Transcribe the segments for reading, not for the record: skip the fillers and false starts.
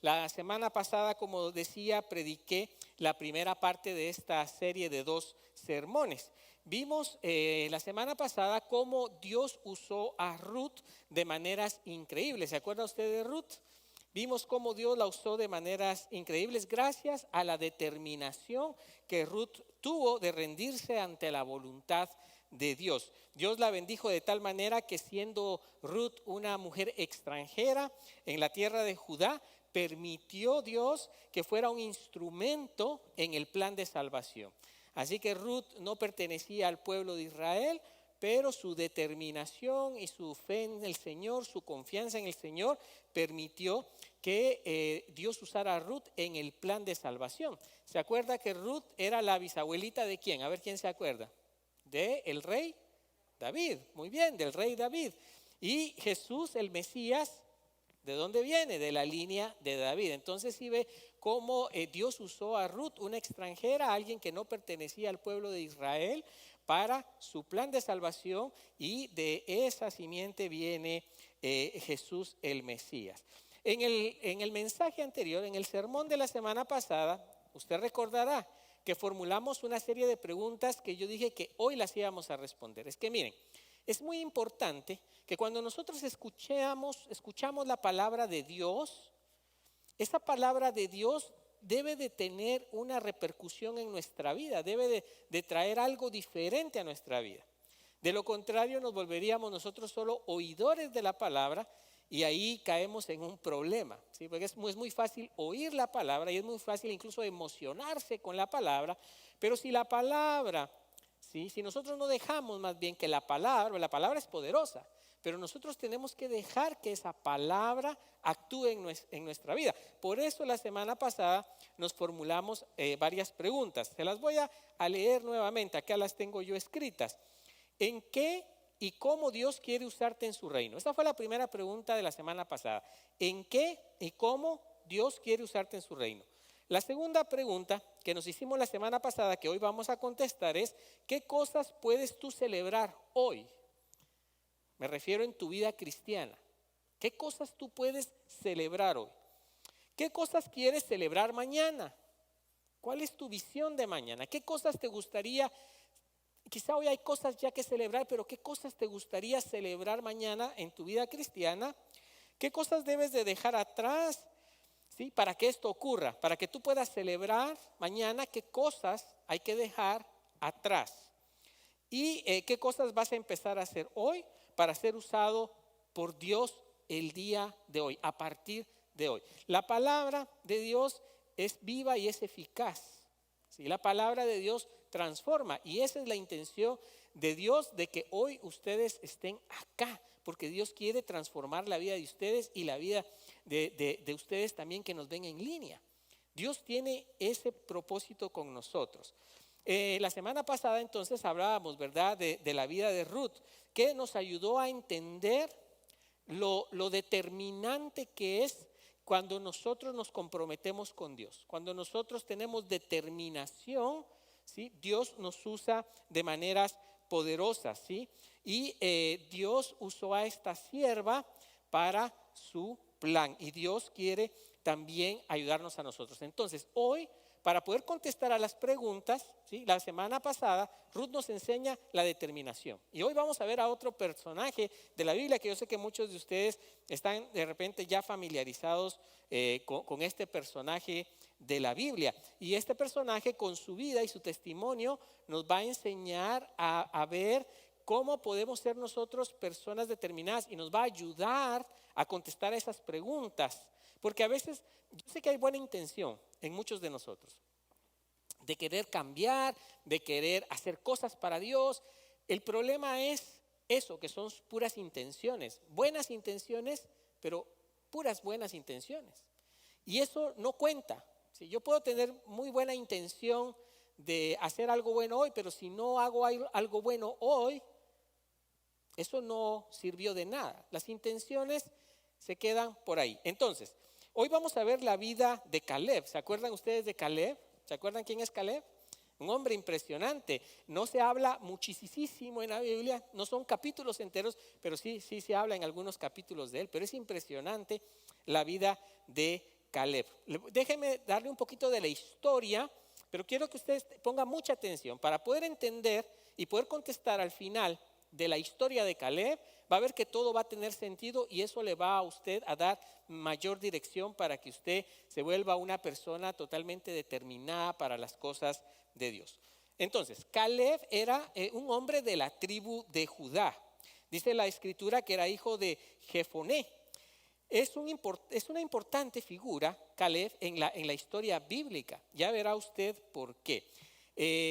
La semana pasada, como decía, prediqué la primera parte de esta serie de 2 sermones. Vimos la semana pasada cómo Dios usó a Ruth de maneras increíbles. ¿Se acuerda usted de Ruth? Vimos cómo Dios la usó de maneras increíbles gracias a la determinación que Ruth tuvo de rendirse ante la voluntad de Dios. Dios la bendijo de tal manera que, siendo Ruth una mujer extranjera en la tierra de Judá, permitió Dios que fuera un instrumento en el plan de salvación. Así que Ruth no pertenecía al pueblo de Israel, pero su determinación y su fe en el Señor, su confianza en el Señor, permitió que Dios usara a Ruth en el plan de salvación. ¿Se acuerda que Ruth era la bisabuelita de quién? A ver, ¿quién se acuerda? De el rey David. Muy bien, del rey David. Y Jesús, el Mesías, ¿de dónde viene? De la línea de David. Entonces sí ve cómo Dios usó a Ruth, una extranjera, alguien que no pertenecía al pueblo de Israel, para su plan de salvación, y de esa simiente viene Jesús el Mesías. En el mensaje anterior, en el sermón de la semana pasada, usted recordará que formulamos una serie de preguntas que yo dije que hoy las íbamos a responder. Es que miren, es muy importante que cuando nosotros escuchamos la palabra de Dios, esa palabra de Dios debe de tener una repercusión en nuestra vida, debe de traer algo diferente a nuestra vida. De lo contrario, nos volveríamos nosotros solo oidores de la palabra, y ahí caemos en un problema, ¿sí? Porque es muy fácil oír la palabra y es muy fácil incluso emocionarse con la palabra, pero si la palabra, ¿sí? Si nosotros no dejamos más bien que la palabra es poderosa, pero nosotros tenemos que dejar que esa palabra actúe en nuestra vida. Por eso la semana pasada nos formulamos varias preguntas. Se las voy a leer nuevamente, acá las tengo yo escritas. ¿En qué y cómo Dios quiere usarte en su reino? Esta fue la primera pregunta de la semana pasada. ¿En qué y cómo Dios quiere usarte en su reino? La segunda pregunta que nos hicimos la semana pasada, que hoy vamos a contestar, es: ¿qué cosas puedes tú celebrar hoy? Me refiero en tu vida cristiana. ¿Qué cosas tú puedes celebrar hoy? ¿Qué cosas quieres celebrar mañana? ¿Cuál es tu visión de mañana? ¿Qué cosas te gustaría? Quizá hoy hay cosas ya que celebrar, pero ¿qué cosas te gustaría celebrar mañana en tu vida cristiana? ¿Qué cosas debes de dejar atrás, ¿sí? Para que esto ocurra, para que tú puedas celebrar mañana, ¿qué cosas hay que dejar atrás? ¿Y qué cosas vas a empezar a hacer hoy para ser usado por Dios el día de hoy, a partir de hoy? La palabra de Dios es viva y es eficaz, ¿sí? La palabra de Dios transforma, y esa es la intención de Dios, de que hoy ustedes estén acá, porque Dios quiere transformar la vida de ustedes y la vida de ustedes también que nos ven en línea. Dios tiene ese propósito con nosotros. La semana pasada entonces hablábamos, ¿verdad?, de la vida de Ruth, que nos ayudó a entender lo determinante que es cuando nosotros nos comprometemos con Dios. Cuando nosotros tenemos determinación, ¿sí? Dios nos usa de maneras poderosas, ¿sí? Y Dios usó a esta sierva para su plan, y Dios quiere también ayudarnos a nosotros. Entonces, hoy, para poder contestar a las preguntas, ¿sí? La semana pasada Ruth nos enseña la determinación, y hoy vamos a ver a otro personaje de la Biblia que yo sé que muchos de ustedes están de repente ya familiarizados con este personaje de la Biblia. Y este personaje, con su vida y su testimonio, nos va a enseñar a ver cómo podemos ser nosotros personas determinadas, y nos va a ayudar a contestar a esas preguntas. Porque a veces, yo sé que hay buena intención en muchos de nosotros, de querer cambiar, de querer hacer cosas para Dios. El problema es eso, que son puras intenciones, buenas intenciones, pero puras buenas intenciones. Y eso no cuenta. Si yo puedo tener muy buena intención de hacer algo bueno hoy, pero si no hago algo bueno hoy, eso no sirvió de nada. Las intenciones se quedan por ahí. Entonces, hoy vamos a ver la vida de Caleb. ¿Se acuerdan ustedes de Caleb? ¿Se acuerdan quién es Caleb? Un hombre impresionante. No se habla muchísimo en la Biblia, no son capítulos enteros, pero sí se habla en algunos capítulos de él. Pero es impresionante la vida de Caleb. Déjeme darle un poquito de la historia, pero quiero que ustedes pongan mucha atención para poder entender y poder contestar al final de la historia de Caleb. Va a ver que todo va a tener sentido y eso le va a usted a dar mayor dirección para que usted se vuelva una persona totalmente determinada para las cosas de Dios. Entonces, Caleb era un hombre de la tribu de Judá. Dice la escritura que era hijo de Jefoné. Es una importante figura, Caleb, en la historia bíblica. Ya verá usted por qué.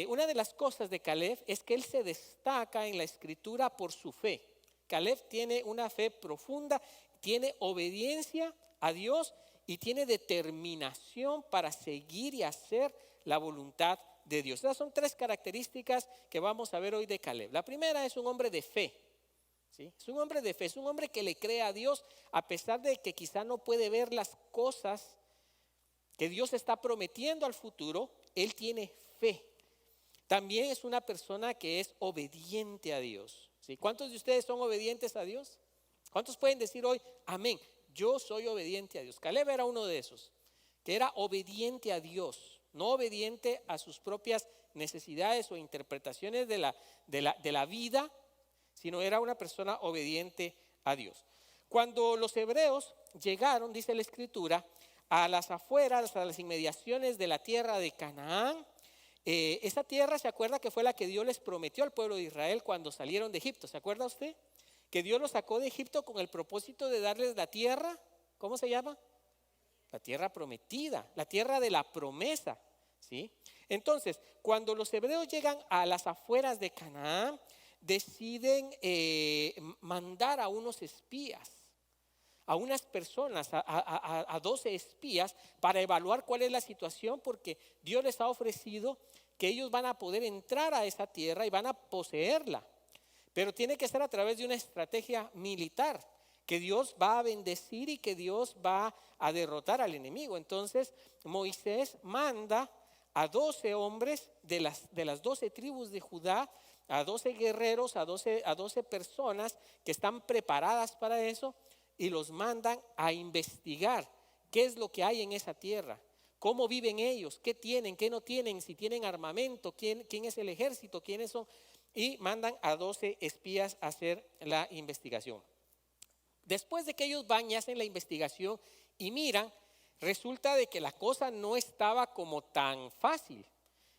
Una de las cosas de Caleb es que él se destaca en la escritura por su fe. Caleb tiene una fe profunda, tiene obediencia a Dios y tiene determinación para seguir y hacer la voluntad de Dios. Esas son tres características que vamos a ver hoy de Caleb. La primera es un hombre de fe. ¿Sí? Es un hombre de fe, es un hombre que le cree a Dios a pesar de que quizá no puede ver las cosas que Dios está prometiendo al futuro. Él tiene fe. También es una persona que es obediente a Dios. ¿Sí? ¿Cuántos de ustedes son obedientes a Dios? ¿Cuántos pueden decir hoy, amén, yo soy obediente a Dios? Caleb era uno de esos, que era obediente a Dios, no obediente a sus propias necesidades o interpretaciones de la vida, sino era una persona obediente a Dios. Cuando los hebreos llegaron, dice la escritura, a las afueras, a las inmediaciones de la tierra de Canaán, esa tierra, ¿se acuerda que fue la que Dios les prometió al pueblo de Israel cuando salieron de Egipto? ¿Se acuerda usted? Que Dios los sacó de Egipto con el propósito de darles la tierra, ¿cómo se llama? La tierra prometida, la tierra de la promesa, ¿sí? Entonces, cuando los hebreos llegan a las afueras de Canaán, deciden mandar a unos espías, a unas personas, a 12 espías para evaluar cuál es la situación, porque Dios les ha ofrecido que ellos van a poder entrar a esa tierra y van a poseerla, pero tiene que ser a través de una estrategia militar, que Dios va a bendecir y que Dios va a derrotar al enemigo. Entonces Moisés manda a 12 hombres de las 12 tribus de Judá, a 12 guerreros, a 12 personas que están preparadas para eso, y los mandan a investigar qué es lo que hay en esa tierra, cómo viven ellos, qué tienen, qué no tienen, si tienen armamento, quién es el ejército, quiénes son, y mandan a 12 espías a hacer la investigación. Después de que ellos van y hacen la investigación y miran, resulta de que la cosa no estaba como tan fácil.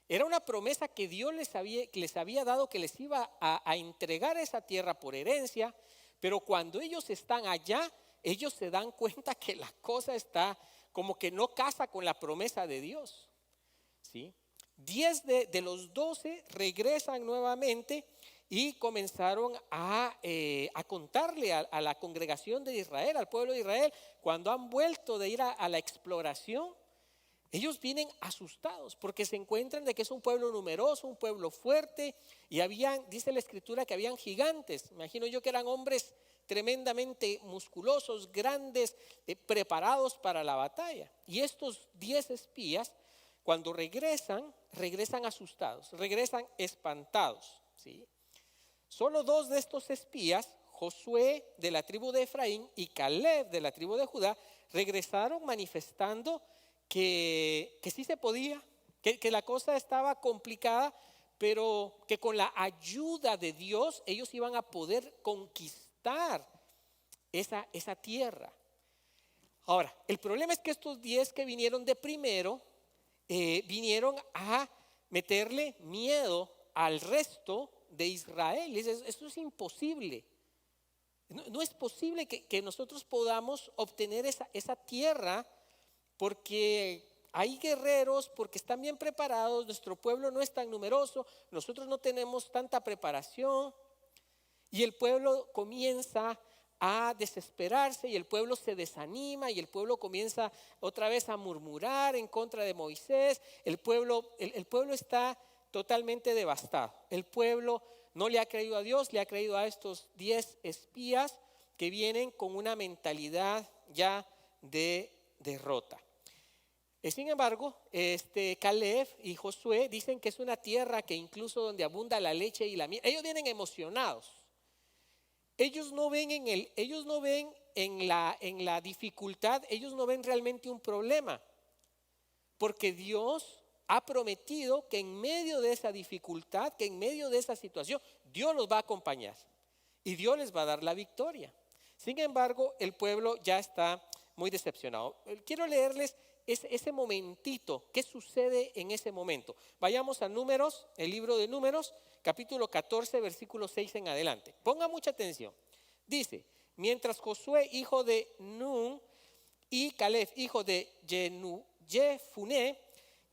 Era una promesa que Dios les había dado, que les iba a entregar esa tierra por herencia, pero cuando ellos están allá, ellos se dan cuenta que la cosa está como que no casa con la promesa de Dios, ¿sí? 10 de los 12 regresan nuevamente y comenzaron a contarle a la congregación de Israel, al pueblo de Israel, cuando han vuelto de ir a la exploración. Ellos vienen asustados porque se encuentran de que es un pueblo numeroso, un pueblo fuerte, y dice la escritura que habían gigantes. Imagino yo que eran hombres tremendamente musculosos, grandes, preparados para la batalla. Y estos 10 espías, cuando regresan asustados, regresan espantados, ¿sí? Solo 2 de estos espías, Josué de la tribu de Efraín y Caleb de la tribu de Judá, regresaron manifestando que sí se podía, que la cosa estaba complicada, pero que con la ayuda de Dios ellos iban a poder conquistar esa tierra. Ahora, el problema es que estos 10 que vinieron de primero vinieron a meterle miedo al resto de Israel. Esto es imposible. No es posible que nosotros podamos obtener esa tierra, porque hay guerreros, porque están bien preparados, nuestro pueblo no es tan numeroso, nosotros no tenemos tanta preparación. Y el pueblo comienza a desesperarse y el pueblo se desanima y el pueblo comienza otra vez a murmurar en contra de Moisés. El pueblo está totalmente devastado. El pueblo no le ha creído a Dios, le ha creído a estos 10 espías que vienen con una mentalidad ya de derrota. Sin embargo, Caleb y Josué dicen que es una tierra que incluso donde abunda la leche y la miel. Ellos vienen emocionados. Ellos no ven en la dificultad, ellos no ven realmente un problema, porque Dios ha prometido que en medio de esa dificultad, que en medio de esa situación, Dios los va a acompañar y Dios les va a dar la victoria. Sin embargo, el pueblo ya está muy decepcionado. Quiero leerles ese momentito, qué sucede en ese momento. Vayamos a Números, el libro de Números, capítulo 14, versículo 6 en adelante. Ponga mucha atención. Dice: mientras Josué, hijo de Nun, y Caleb, hijo de Jefuné,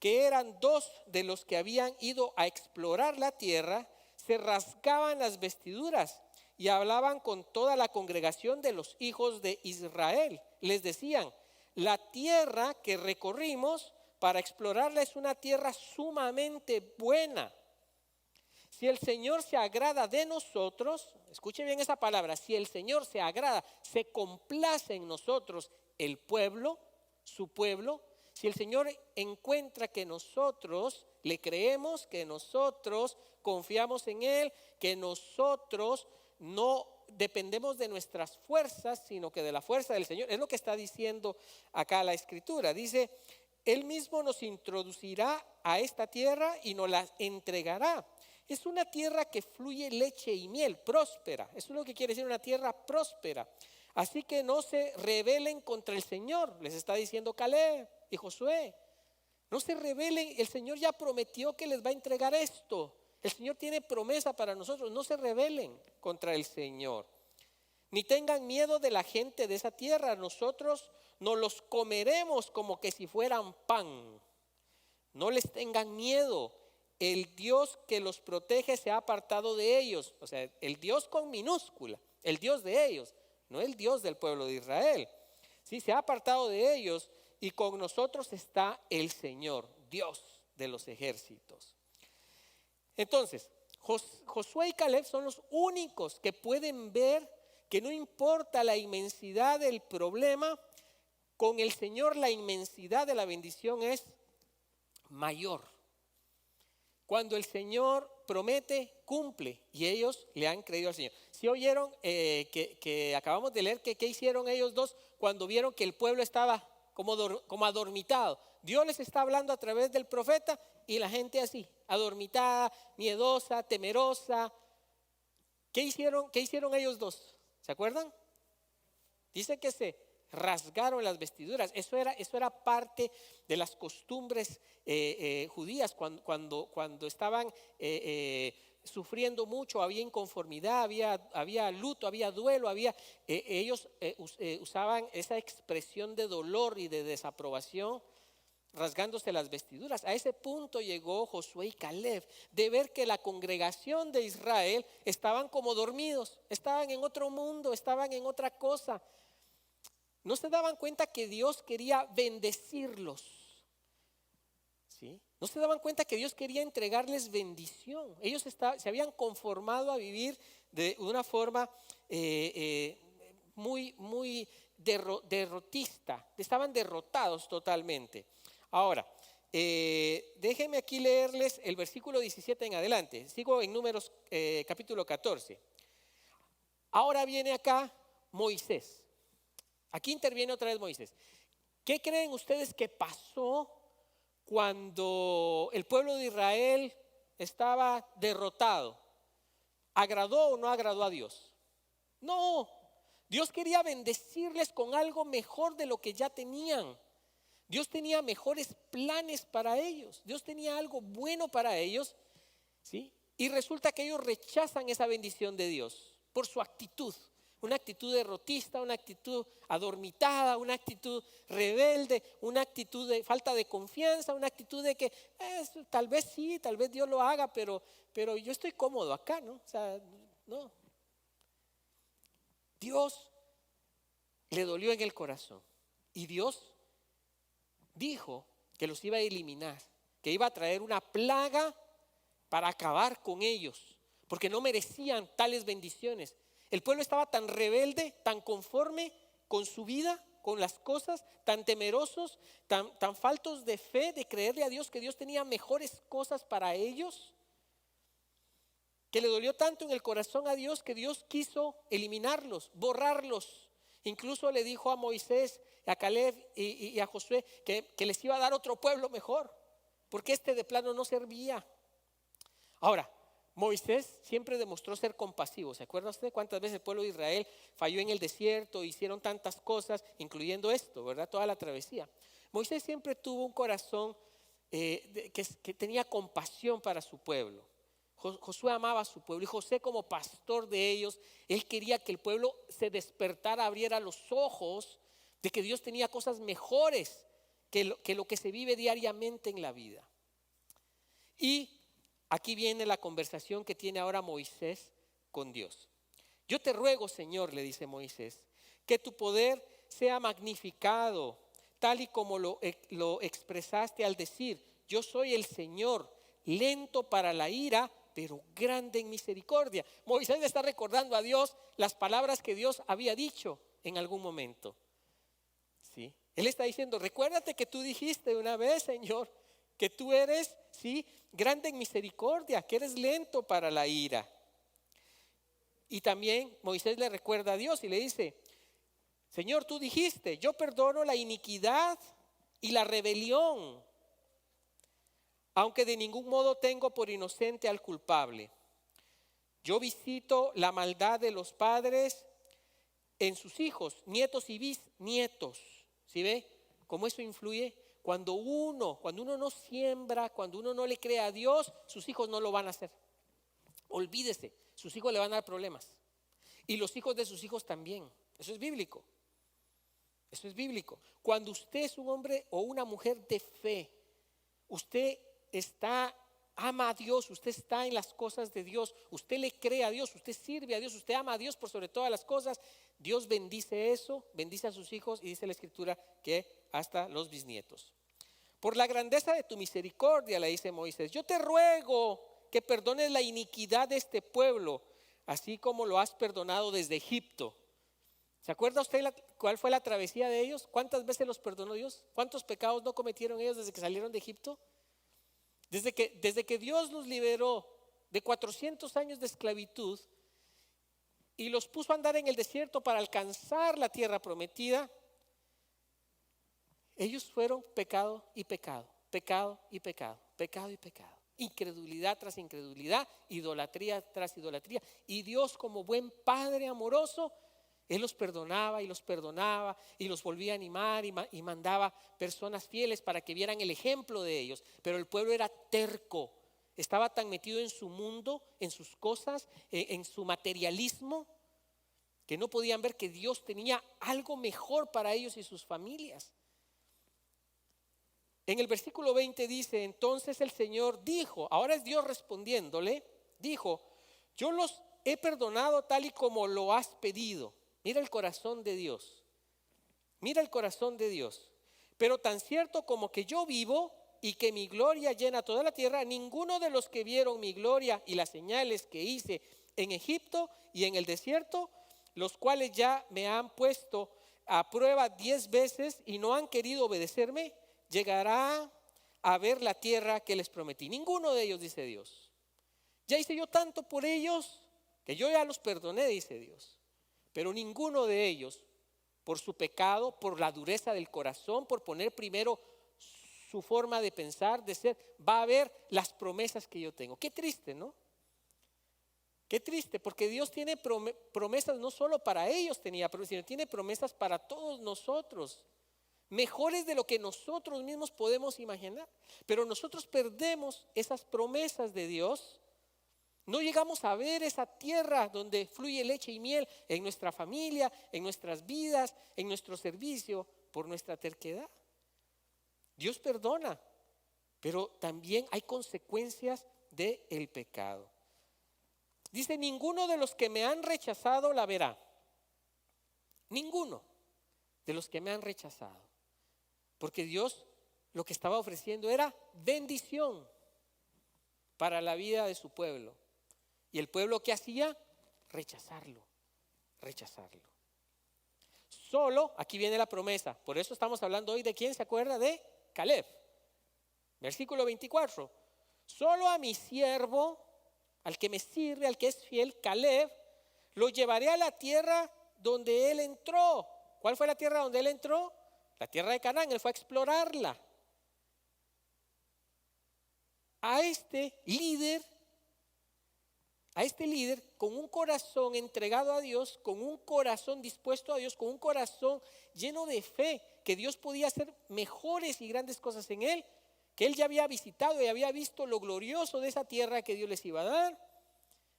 que eran dos de los que habían ido a explorar la tierra, se rasgaban las vestiduras y hablaban con toda la congregación de los hijos de Israel. Les decían: la tierra que recorrimos para explorarla es una tierra sumamente buena. Si el Señor se agrada de nosotros, escuche bien esa palabra, si el Señor se agrada, se complace en nosotros, el pueblo, su pueblo, si el Señor encuentra que nosotros le creemos, que nosotros confiamos en Él, que nosotros no dependemos de nuestras fuerzas, sino que de la fuerza del Señor, es lo que está diciendo acá la Escritura. Dice: Él mismo nos introducirá a esta tierra y nos la entregará. Es una tierra que fluye leche y miel, próspera. Eso es lo que quiere decir una tierra próspera. Así que no se rebelen contra el Señor, les está diciendo Caleb y Josué. No se rebelen, el Señor ya prometió que les va a entregar esto. El Señor tiene promesa para nosotros, no se rebelen contra el Señor. Ni tengan miedo de la gente de esa tierra, nosotros nos los comeremos como que si fueran pan. No les tengan miedo. El Dios que los protege se ha apartado de ellos. O sea, el Dios con minúscula, el Dios de ellos, no el Dios del pueblo de Israel. Sí, se ha apartado de ellos y con nosotros está el Señor, Dios de los ejércitos. Entonces, Josué y Caleb son los únicos que pueden ver que no importa la inmensidad del problema, con el Señor la inmensidad de la bendición es mayor. Cuando el Señor promete, cumple, y ellos le han creído al Señor. Si oyeron que acabamos de leer que qué hicieron ellos dos cuando vieron que el pueblo estaba como adormitado. Dios les está hablando a través del profeta y la gente así, adormitada, miedosa, temerosa. ¿Qué hicieron ellos dos? ¿Se acuerdan? Dice que se rasgaron las vestiduras. Eso era parte de las costumbres judías cuando estaban sufriendo mucho, había inconformidad, había luto, había duelo, ellos usaban esa expresión de dolor y de desaprobación, rasgándose las vestiduras. A ese punto llegó Josué y Caleb, de ver que la congregación de Israel estaban como dormidos, estaban en otro mundo, estaban en otra cosa. No se daban cuenta que Dios quería bendecirlos, ¿sí? No se daban cuenta que Dios quería entregarles bendición. Ellos se habían conformado a vivir de una forma muy derrotista. Estaban derrotados totalmente. Ahora, déjenme aquí leerles el versículo 17 en adelante. Sigo en Números capítulo 14. Ahora viene acá Moisés. Aquí interviene otra vez Moisés. ¿Qué creen ustedes que pasó cuando el pueblo de Israel estaba derrotado? ¿Agradó o no agradó a Dios? No, Dios quería bendecirles con algo mejor de lo que ya tenían. Dios tenía mejores planes para ellos. Dios tenía algo bueno para ellos, ¿sí? Y resulta que ellos rechazan esa bendición de Dios por su actitud. Una actitud derrotista, una actitud adormitada, una actitud rebelde, una actitud de falta de confianza, una actitud de que tal vez sí, tal vez Dios lo haga, pero yo estoy cómodo acá, ¿no? O sea, no. Dios le dolió en el corazón y Dios dijo que los iba a eliminar, que iba a traer una plaga para acabar con ellos, porque no merecían tales bendiciones. El pueblo estaba tan rebelde, tan conforme con su vida, con las cosas, tan temerosos, tan faltos de fe, de creerle a Dios que Dios tenía mejores cosas para ellos, que le dolió tanto en el corazón a Dios que Dios quiso eliminarlos, borrarlos. Incluso le dijo a Moisés, a Caleb y a Josué que les iba a dar otro pueblo mejor, porque este de plano no servía. Ahora, Moisés siempre demostró ser compasivo. ¿Se acuerda usted cuántas veces el pueblo de Israel falló en el desierto? Hicieron tantas cosas, incluyendo esto, ¿verdad? Toda la travesía. Moisés siempre tuvo un corazón que tenía compasión para su pueblo. Josué amaba a su pueblo y José, como pastor de ellos, él quería que el pueblo se despertara, abriera los ojos de que Dios tenía cosas mejores que lo que se vive diariamente en la vida. Y aquí viene la conversación que tiene ahora Moisés con Dios. Yo te ruego, Señor, le dice Moisés, que tu poder sea magnificado, tal y como lo expresaste al decir: yo soy el Señor, lento para la ira, pero grande en misericordia. Moisés le está recordando a Dios las palabras que Dios había dicho en algún momento. ¿Sí? Él está diciendo: recuérdate que tú dijiste una vez, Señor, que tú eres, ¿sí?, grande en misericordia, que eres lento para la ira. Y también Moisés le recuerda a Dios y le dice: Señor, tú dijiste, yo perdono la iniquidad y la rebelión, aunque de ningún modo tengo por inocente al culpable. Yo visito la maldad de los padres en sus hijos, nietos y bisnietos. ¿Sí ve cómo eso influye? Cuando uno no siembra, cuando uno no le cree a Dios, sus hijos no lo van a hacer. Olvídese, sus hijos le van a dar problemas. Y los hijos de sus hijos también. Eso es bíblico. Eso es bíblico. Cuando usted es un hombre o una mujer de fe, usted ama a Dios, usted está en las cosas de Dios, usted le cree a Dios, usted sirve a Dios, usted ama a Dios por sobre todas las cosas, Dios bendice eso, bendice a sus hijos y dice la Escritura que hasta los bisnietos. Por la grandeza de tu misericordia, le dice Moisés, yo te ruego que perdones la iniquidad de este pueblo, así como lo has perdonado desde Egipto. ¿Se acuerda usted cuál fue la travesía de ellos? ¿Cuántas veces los perdonó Dios? ¿Cuántos pecados no cometieron ellos desde que salieron de Egipto? Desde que Dios los liberó de 400 años de esclavitud y los puso a andar en el desierto para alcanzar la tierra prometida, ellos fueron pecado y pecado, pecado y pecado, pecado y pecado, incredulidad tras incredulidad, idolatría tras idolatría. Y Dios, como buen Padre amoroso, Él los perdonaba y los volvía a animar y mandaba personas fieles para que vieran el ejemplo de ellos. Pero el pueblo era terco, estaba tan metido en su mundo, en sus cosas, en su materialismo, que no podían ver que Dios tenía algo mejor para ellos y sus familias. En el versículo 20 dice: entonces el Señor dijo, ahora es Dios respondiéndole, dijo: yo los he perdonado tal y como lo has pedido. Mira el corazón de Dios. Mira el corazón de Dios. Pero tan cierto como que yo vivo y que mi gloria llena toda la tierra, ninguno de los que vieron mi gloria y las señales que hice en Egipto y en el desierto, los cuales ya me han puesto a prueba 10 veces y no han querido obedecerme, llegará a ver la tierra que les prometí. Ninguno de ellos, dice Dios. Ya hice yo tanto por ellos que yo ya los perdoné, dice Dios. Pero ninguno de ellos, por su pecado, por la dureza del corazón, por poner primero su forma de pensar, de ser, va a ver las promesas que yo tengo. Qué triste, ¿no? Qué triste, porque Dios tiene promesas no solo para ellos tenía, sino tiene promesas para todos nosotros, mejores de lo que nosotros mismos podemos imaginar. Pero nosotros perdemos esas promesas de Dios. No llegamos a ver esa tierra donde fluye leche y miel en nuestra familia, en nuestras vidas, en nuestro servicio, por nuestra terquedad. Dios perdona, pero también hay consecuencias del pecado. Dice: ninguno de los que me han rechazado la verá. Ninguno de los que me han rechazado. Porque Dios lo que estaba ofreciendo era bendición para la vida de su pueblo. Y el pueblo, ¿qué hacía? Rechazarlo. Solo, aquí viene la promesa. Por eso estamos hablando hoy de quién, ¿se acuerda? De Caleb. Versículo 24. Solo a mi siervo, al que me sirve, al que es fiel, Caleb, lo llevaré a la tierra donde él entró. ¿Cuál fue la tierra donde él entró? La tierra de Canaán. Él fue a explorarla. A este líder con un corazón entregado a Dios, con un corazón dispuesto a Dios, con un corazón lleno de fe, que Dios podía hacer mejores y grandes cosas en él, que él ya había visitado y había visto lo glorioso de esa tierra que Dios les iba a dar.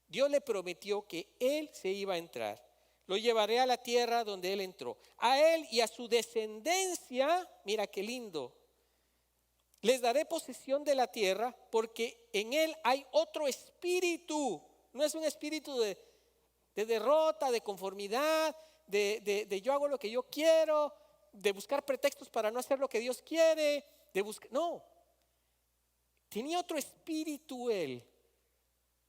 Dios le prometió que él se iba a entrar. Lo llevaré a la tierra donde él entró. A él y a su descendencia, mira qué lindo, les daré posesión de la tierra, porque en él hay otro espíritu. No es un espíritu de derrota, de conformidad, de yo hago lo que yo quiero, de buscar pretextos para no hacer lo que Dios quiere, no. Tenía otro espíritu él.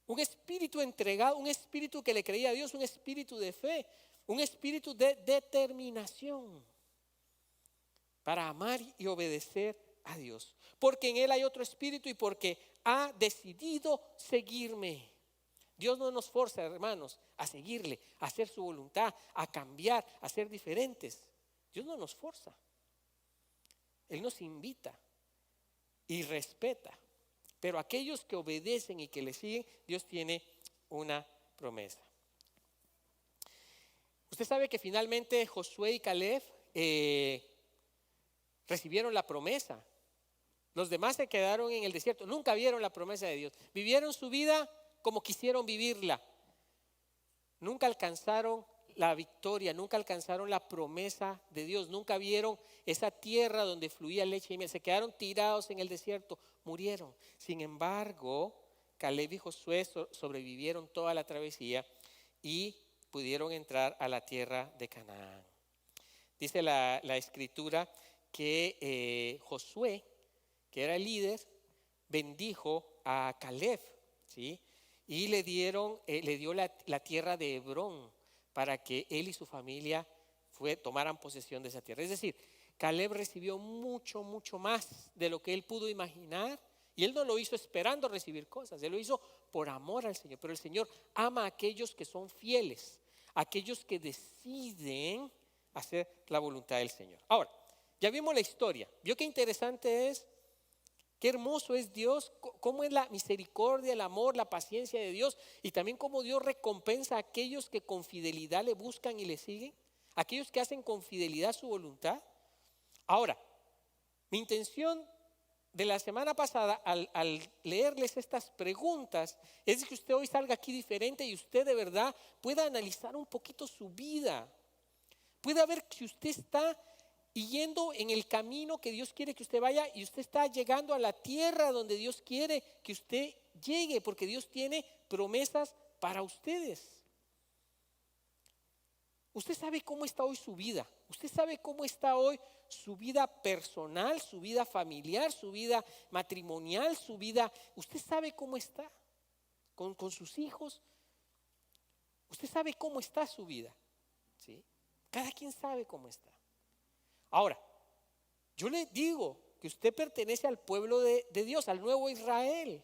Un espíritu entregado, un espíritu que le creía a Dios, un espíritu de fe, un espíritu de determinación para amar y obedecer a Dios. Porque en él hay otro espíritu y porque ha decidido seguirme. Dios no nos forza, hermanos, a seguirle, a hacer su voluntad, a cambiar, a ser diferentes. Dios no nos forza. Él nos invita y respeta. Pero aquellos que obedecen y que le siguen, Dios tiene una promesa. Usted sabe que finalmente Josué y Caleb recibieron la promesa. Los demás se quedaron en el desierto, nunca vieron la promesa de Dios. Vivieron su vida como quisieron vivirla. Nunca alcanzaron la victoria, nunca alcanzaron la promesa de Dios, nunca vieron esa tierra donde fluía leche y miel. Se quedaron tirados en el desierto, murieron. Sin embargo, Caleb y Josué sobrevivieron toda la travesía y pudieron entrar a la tierra de Canaán. Dice la escritura que Josué, que era el líder, bendijo a Caleb, ¿sí? Y le dio la tierra de Hebrón para que él y su familia tomaran posesión de esa tierra. Es decir, Caleb recibió mucho, mucho más de lo que él pudo imaginar. Y él no lo hizo esperando recibir cosas, él lo hizo por amor al Señor. Pero el Señor ama a aquellos que son fieles, a aquellos que deciden hacer la voluntad del Señor. Ahora, ya vimos la historia. ¿Vio qué interesante es? Qué hermoso es Dios, cómo es la misericordia, el amor, la paciencia de Dios, y también cómo Dios recompensa a aquellos que con fidelidad le buscan y le siguen, aquellos que hacen con fidelidad su voluntad. Ahora, mi intención de la semana pasada al leerles estas preguntas es que usted hoy salga aquí diferente y usted de verdad pueda analizar un poquito su vida, pueda ver si usted está yendo en el camino que Dios quiere que usted vaya y usted está llegando a la tierra donde Dios quiere que usted llegue, porque Dios tiene promesas para ustedes. Usted sabe cómo está hoy su vida, usted sabe cómo está hoy su vida personal, su vida familiar, su vida matrimonial, su vida, usted sabe cómo está con sus hijos, usted sabe cómo está su vida, ¿sí? Cada quien sabe cómo está. Ahora, yo le digo que usted pertenece al pueblo de Dios, al nuevo Israel.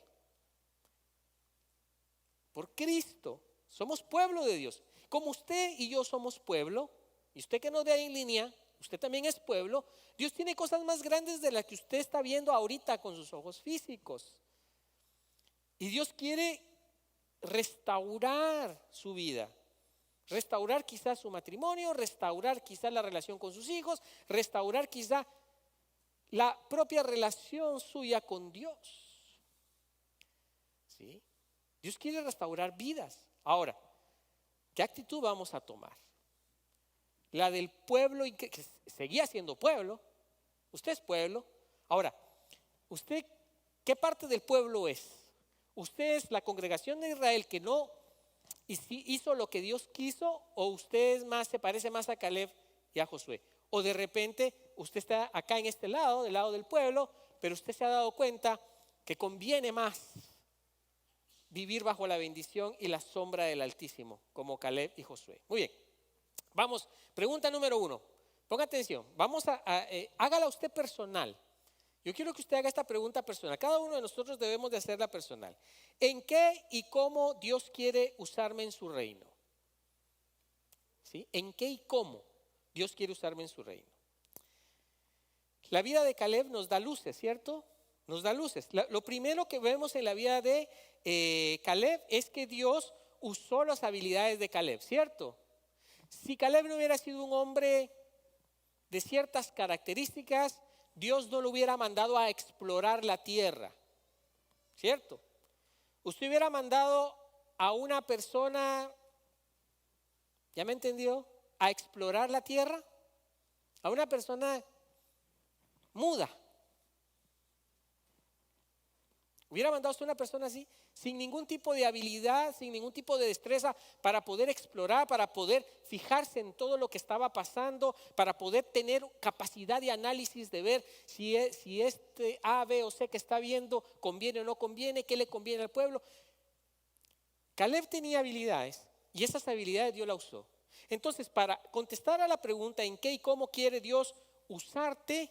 Por Cristo, somos pueblo de Dios. Como usted y yo somos pueblo, y usted que nos ve ahí en línea, usted también es pueblo, Dios tiene cosas más grandes de las que usted está viendo ahorita con sus ojos físicos. Y Dios quiere restaurar su vida. Restaurar quizás su matrimonio, restaurar quizás la relación con sus hijos, restaurar quizás la propia relación suya con Dios. ¿Sí? Dios quiere restaurar vidas. Ahora, ¿qué actitud vamos a tomar? La del pueblo que seguía siendo pueblo. Usted es pueblo. Ahora, ¿usted qué parte del pueblo es? ¿Usted es la congregación de Israel que no hizo lo que Dios quiso, o usted se parece más a Caleb y a Josué? O de repente usted está acá en este lado, del lado del pueblo, pero usted se ha dado cuenta que conviene más vivir bajo la bendición y la sombra del Altísimo, como Caleb y Josué. Muy bien, vamos, pregunta número 1. Ponga atención, hágala usted personal. Yo quiero que usted haga esta pregunta personal. Cada uno de nosotros debemos de hacerla personal. ¿En qué y cómo Dios quiere usarme en su reino? ¿Sí? ¿En qué y cómo? Dios quiere usarme en su reino. La vida de Caleb nos da luces, ¿cierto? Nos da luces. Lo primero que vemos en la vida de Caleb es que Dios usó las habilidades de Caleb, ¿cierto? Si Caleb no hubiera sido un hombre de ciertas características, Dios no lo hubiera mandado a explorar la tierra, ¿cierto? Usted hubiera mandado a una persona, ¿ya me entendió?, a explorar la tierra, a una persona muda. Hubiera mandado a usted una persona así, sin ningún tipo de habilidad, sin ningún tipo de destreza para poder explorar, para poder fijarse en todo lo que estaba pasando, para poder tener capacidad de análisis de ver si este A, B o C que está viendo conviene o no conviene, qué le conviene al pueblo. Caleb tenía habilidades y esas habilidades Dios la usó. Entonces, para contestar a la pregunta en qué y cómo quiere Dios usarte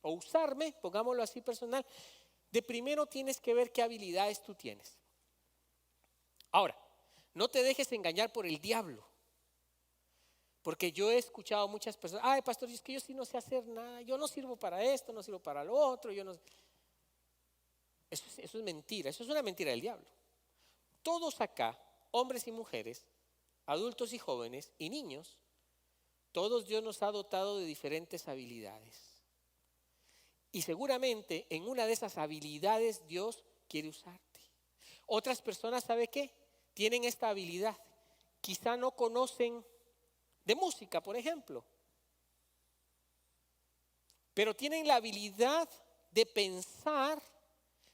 o usarme, pongámoslo así personal, de primero tienes que ver qué habilidades tú tienes. Ahora, no te dejes engañar por el diablo. Porque yo he escuchado a muchas personas, ay pastor, es que yo sí no sé hacer nada, yo no sirvo para esto, no sirvo para lo otro, yo no. Eso es mentira, eso es una mentira del diablo. Todos acá, hombres y mujeres, adultos y jóvenes y niños, todos Dios nos ha dotado de diferentes habilidades. Y seguramente en una de esas habilidades Dios quiere usarte. Otras personas, ¿sabe qué? Tienen esta habilidad. Quizá no conocen de música, por ejemplo. Pero tienen la habilidad de pensar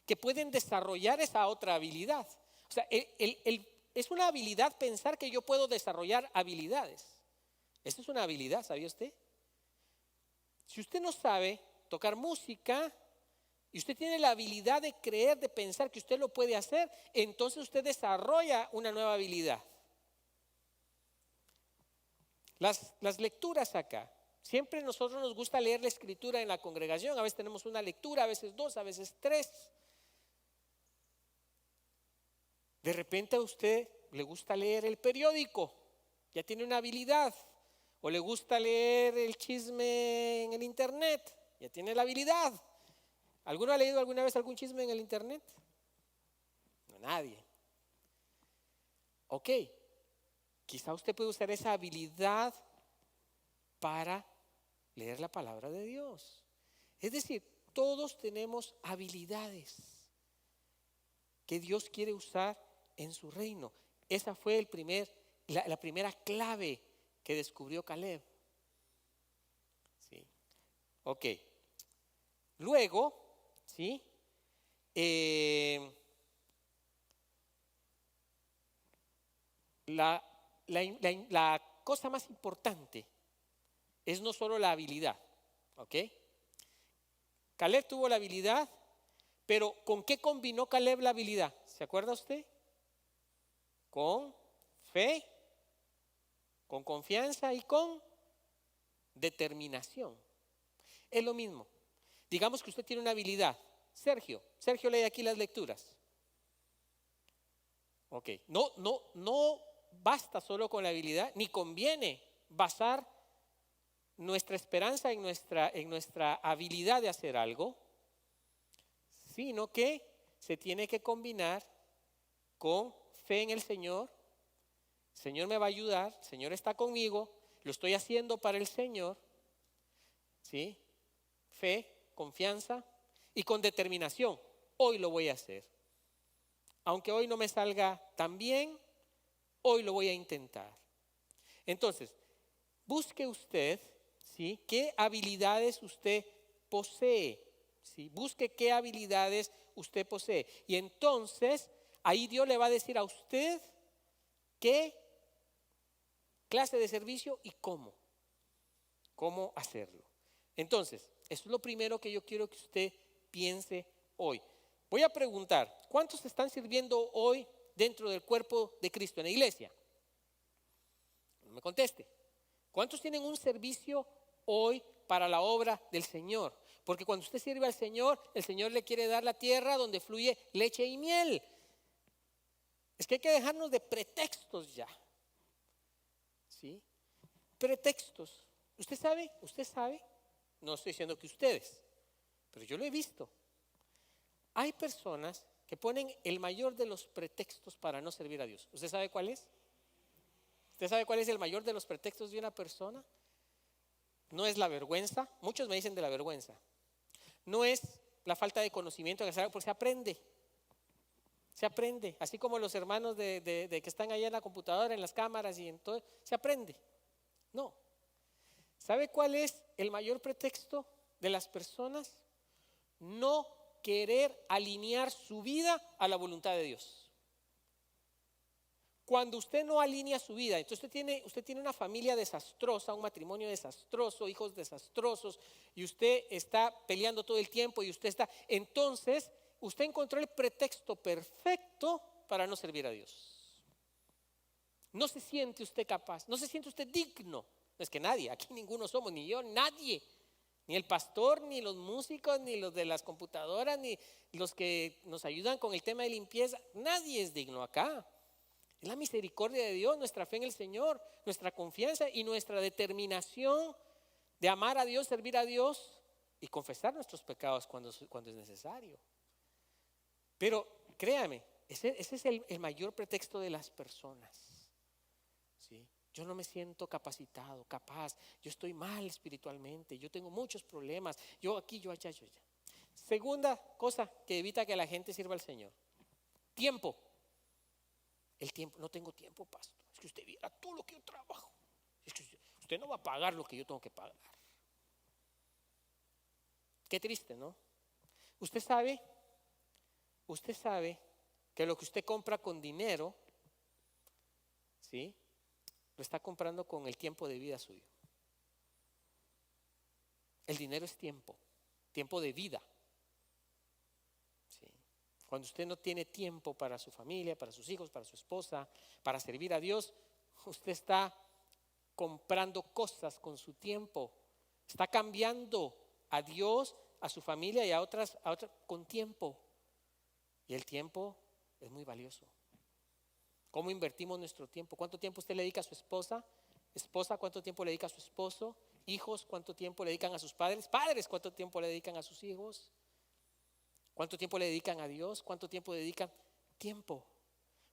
que pueden desarrollar esa otra habilidad. O sea, es una habilidad pensar que yo puedo desarrollar habilidades. Esa es una habilidad, ¿sabía usted? Si usted no sabe tocar música y usted tiene la habilidad de creer, de pensar que usted lo puede hacer, entonces usted desarrolla una nueva habilidad. Las lecturas acá, siempre nosotros nos gusta leer la escritura en la congregación, a veces tenemos una lectura, a veces dos, a veces tres. De repente a usted le gusta leer el periódico, ya tiene una habilidad, o le gusta leer el chisme en el internet, ya tiene la habilidad. ¿Alguno ha leído alguna vez algún chisme en el internet? No, nadie. Ok, quizá usted puede usar esa habilidad para leer la palabra de Dios. Es decir, todos tenemos habilidades que Dios quiere usar en su reino. Esa fue la primera clave que descubrió Caleb. Sí. Ok. Luego, ¿sí? La cosa más importante es no solo la habilidad, ¿ok? Caleb tuvo la habilidad, pero ¿con qué combinó Caleb la habilidad? ¿Se acuerda usted? Con fe, con confianza y con determinación. Es lo mismo. Digamos que usted tiene una habilidad. Sergio lee aquí las lecturas. Ok, no basta solo con la habilidad, ni conviene basar nuestra esperanza en nuestra habilidad de hacer algo, sino que se tiene que combinar con fe en el Señor. El Señor me va a ayudar, el Señor está conmigo, lo estoy haciendo para el Señor, ¿sí? Fe, confianza y con determinación. Hoy lo voy a hacer. Aunque hoy no me salga tan bien, hoy lo voy a intentar. Entonces, busque usted, ¿sí?, qué habilidades usted posee. ¿Sí? Busque qué habilidades usted posee. Y entonces, ahí Dios le va a decir a usted qué clase de servicio y cómo hacerlo. Entonces, eso es lo primero que yo quiero que usted piense hoy. Voy a preguntar, ¿cuántos están sirviendo hoy dentro del cuerpo de Cristo en la iglesia? No me conteste. ¿Cuántos tienen un servicio hoy para la obra del Señor? Porque cuando usted sirve al Señor, el Señor le quiere dar la tierra donde fluye leche y miel. Es que hay que dejarnos de pretextos ya. ¿Sí? Pretextos. Usted sabe, no estoy diciendo que ustedes, pero yo lo he visto. Hay personas que ponen el mayor de los pretextos para no servir a Dios. ¿Usted sabe cuál es? ¿Usted sabe cuál es el mayor de los pretextos de una persona? No es la vergüenza, muchos me dicen de la vergüenza. No es la falta de conocimiento, porque se aprende. Se aprende, así como los hermanos de que están allá en la computadora, en las cámaras y en todo, se aprende. No. ¿Sabe cuál es el mayor pretexto de las personas? No querer alinear su vida a la voluntad de Dios. Cuando usted no alinea su vida, entonces usted tiene una familia desastrosa, un matrimonio desastroso, hijos desastrosos, y usted está peleando todo el tiempo entonces usted encontró el pretexto perfecto para no servir a Dios. No se siente usted capaz, no se siente usted digno. No es que nadie, aquí ninguno somos, ni yo, nadie. Ni el pastor, ni los músicos, ni los de las computadoras, ni los que nos ayudan con el tema de limpieza. Nadie es digno acá. Es la misericordia de Dios, nuestra fe en el Señor, nuestra confianza y nuestra determinación de amar a Dios, servir a Dios y confesar nuestros pecados cuando es necesario. Pero créame, ese es el mayor pretexto de las personas. ¿Sí? Yo no me siento capacitado, capaz, yo estoy mal espiritualmente, yo tengo muchos problemas, yo aquí, yo allá, yo allá. Segunda cosa que evita que la gente sirva al Señor: tiempo. El tiempo, no tengo tiempo, pastor. Es que usted viera todo lo que yo trabajo. Es que usted no va a pagar lo que yo tengo que pagar. Qué triste, ¿no? Usted sabe que lo que usted compra con dinero, ¿sí?, lo está comprando con el tiempo de vida suyo. El dinero es tiempo de vida. ¿Sí? Cuando usted no tiene tiempo para su familia, para sus hijos, para su esposa, para servir a Dios, usted está comprando cosas con su tiempo. Está cambiando a Dios, a su familia y a otras con tiempo. Y el tiempo es muy valioso. ¿Cómo invertimos nuestro tiempo? ¿Cuánto tiempo usted le dedica a su esposa? Esposa, ¿cuánto tiempo le dedica a su esposo? Hijos, ¿cuánto tiempo le dedican a sus padres? Padres, ¿cuánto tiempo le dedican a sus hijos? ¿Cuánto tiempo le dedican a Dios? ¿Cuánto tiempo dedican? Tiempo.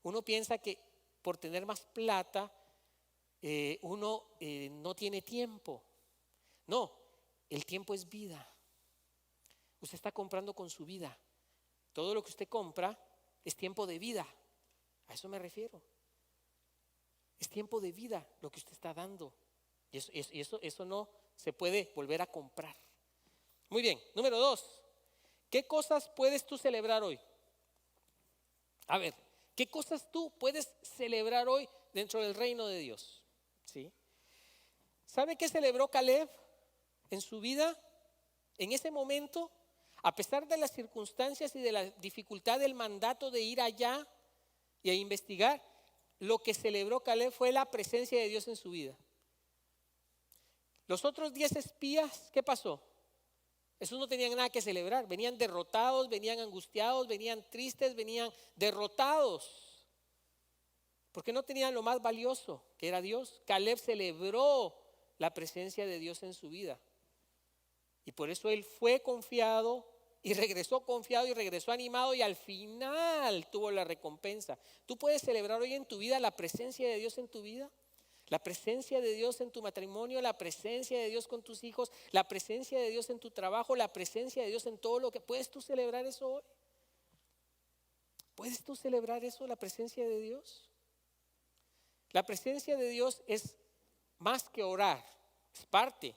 Uno piensa que por tener más plata uno no tiene tiempo. No, el tiempo es vida. Usted está comprando con su vida. Todo lo que usted compra es tiempo de vida. A eso me refiero. Es tiempo de vida lo que usted está dando. Y eso no se puede volver a comprar. Muy bien, número 2. ¿Qué cosas puedes tú celebrar hoy? A ver, ¿qué cosas tú puedes celebrar hoy dentro del reino de Dios? ¿Sí? ¿Sabe qué celebró Caleb en su vida? En ese momento, a pesar de las circunstancias y de la dificultad del mandato de ir allá y a investigar, lo que celebró Caleb fue la presencia de Dios en su vida. Los otros 10 espías, ¿qué pasó? Esos no tenían nada que celebrar, venían derrotados, venían angustiados, venían tristes, venían derrotados, porque no tenían lo más valioso, que era Dios. Caleb celebró la presencia de Dios en su vida, y por eso él fue confiado y regresó animado, y al final tuvo la recompensa. Tú puedes celebrar hoy en tu vida la presencia de Dios en tu vida, la presencia de Dios en tu matrimonio, la presencia de Dios con tus hijos, la presencia de Dios en tu trabajo, la presencia de Dios en todo lo que. ¿Puedes tú celebrar eso hoy? ¿Puedes tú celebrar eso, la presencia de Dios? La presencia de Dios es más que orar, es parte.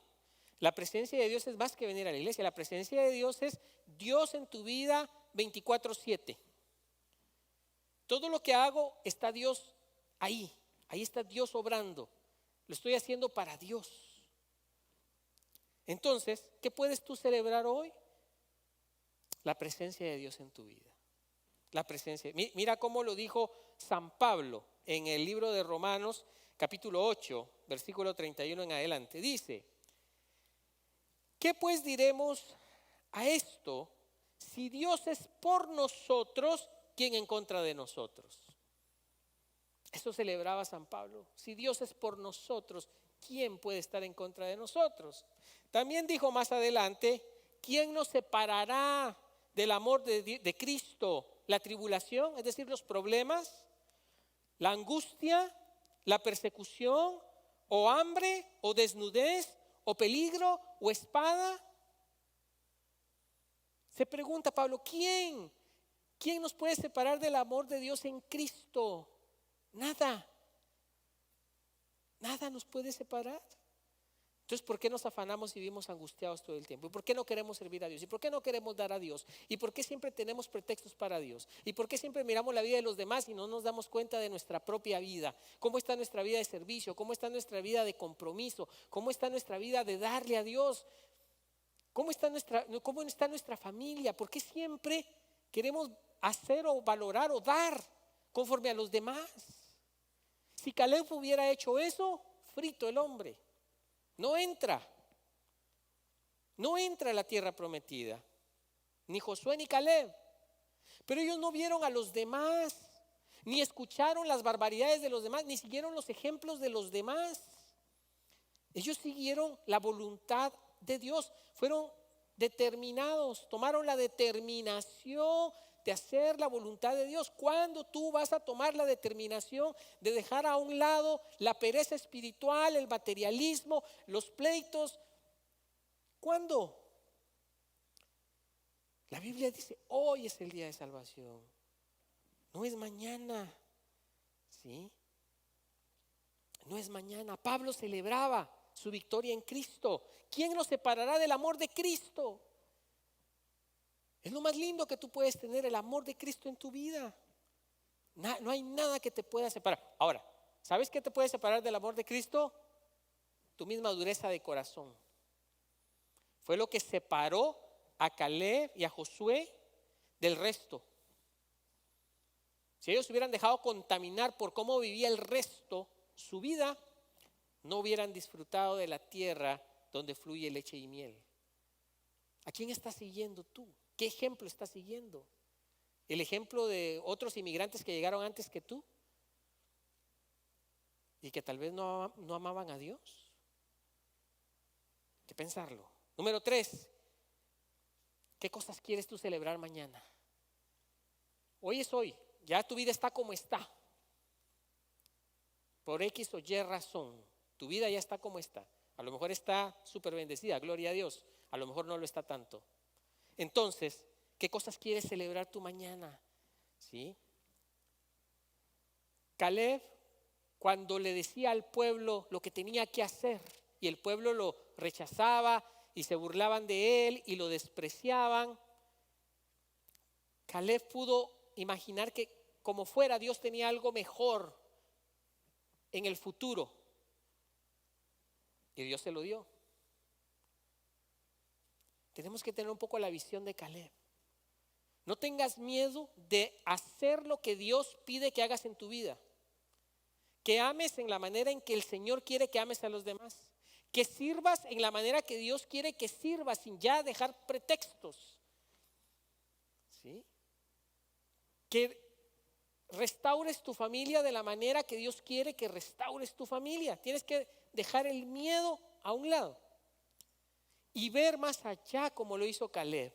La presencia de Dios es más que venir a la iglesia. La presencia de Dios es Dios en tu vida 24/7. Todo lo que hago está Dios ahí. Ahí está Dios obrando. Lo estoy haciendo para Dios. Entonces, ¿qué puedes tú celebrar hoy? La presencia de Dios en tu vida. La presencia. Mira cómo lo dijo San Pablo en el libro de Romanos, capítulo 8, versículo 31 en adelante. Dice: ¿qué pues diremos a esto? Si Dios es por nosotros, ¿quién en contra de nosotros? Eso celebraba San Pablo. Si Dios es por nosotros, ¿quién puede estar en contra de nosotros? También dijo más adelante, ¿quién nos separará del amor de Cristo? La tribulación, es decir, los problemas, la angustia, la persecución, o hambre, o desnudez, o peligro, o espada. Se pregunta Pablo, ¿quién? ¿Quién nos puede separar del amor de Dios en Cristo? Nada. Nada nos puede separar. Entonces, ¿por qué nos afanamos y vivimos angustiados todo el tiempo? ¿Y por qué no queremos servir a Dios? ¿Y por qué no queremos dar a Dios? ¿Y por qué siempre tenemos pretextos para Dios? ¿Y por qué siempre miramos la vida de los demás y no nos damos cuenta de nuestra propia vida? ¿Cómo está nuestra vida de servicio? ¿Cómo está nuestra vida de compromiso? ¿Cómo está nuestra vida de darle a Dios? ¿Cómo está nuestra familia? ¿Por qué siempre queremos hacer o valorar o dar conforme a los demás? Si Caleb hubiera hecho eso, frito el hombre. No entra a la tierra prometida, ni Josué ni Caleb. Pero ellos no vieron a los demás, ni escucharon las barbaridades de los demás, ni siguieron los ejemplos de los demás. Ellos siguieron la voluntad de Dios, fueron determinados, tomaron la determinación de hacer la voluntad de Dios. ¿Cuándo tú vas a tomar la determinación de dejar a un lado la pereza espiritual, el materialismo, los pleitos? ¿Cuándo? La Biblia dice, hoy es el día de salvación, no es mañana, ¿sí? No es mañana. Pablo celebraba su victoria en Cristo. ¿Quién nos separará del amor de Cristo? Es lo más lindo que tú puedes tener, el amor de Cristo en tu vida. No hay nada que te pueda separar. Ahora, ¿sabes qué te puede separar del amor de Cristo? Tu misma dureza de corazón. Fue lo que separó a Caleb y a Josué del resto. Si ellos se hubieran dejado contaminar por cómo vivía el resto su vida, no hubieran disfrutado de la tierra donde fluye leche y miel. ¿A quién estás siguiendo tú? ¿Qué ejemplo estás siguiendo? ¿El ejemplo de otros inmigrantes que llegaron antes que tú y que tal vez no amaban a Dios? Hay que pensarlo. Número 3, ¿qué cosas quieres tú celebrar mañana? Hoy es hoy, ya tu vida está como está. Por X o Y razón, tu vida ya está como está. A lo mejor está súper bendecida, gloria a Dios. A lo mejor no lo está tanto. Entonces, ¿qué cosas quieres celebrar tú mañana? ¿Sí? Caleb, cuando le decía al pueblo lo que tenía que hacer y el pueblo lo rechazaba y se burlaban de él y lo despreciaban, Caleb pudo imaginar que como fuera Dios tenía algo mejor en el futuro y Dios se lo dio. Tenemos que tener un poco la visión de Caleb. No tengas miedo de hacer lo que Dios pide que hagas en tu vida. Que ames en la manera en que el Señor quiere que ames a los demás. Que sirvas en la manera que Dios quiere que sirvas, sin ya dejar pretextos. ¿Sí? Que restaures tu familia de la manera que Dios quiere que restaures tu familia. Tienes que dejar el miedo a un lado y ver más allá como lo hizo Caleb.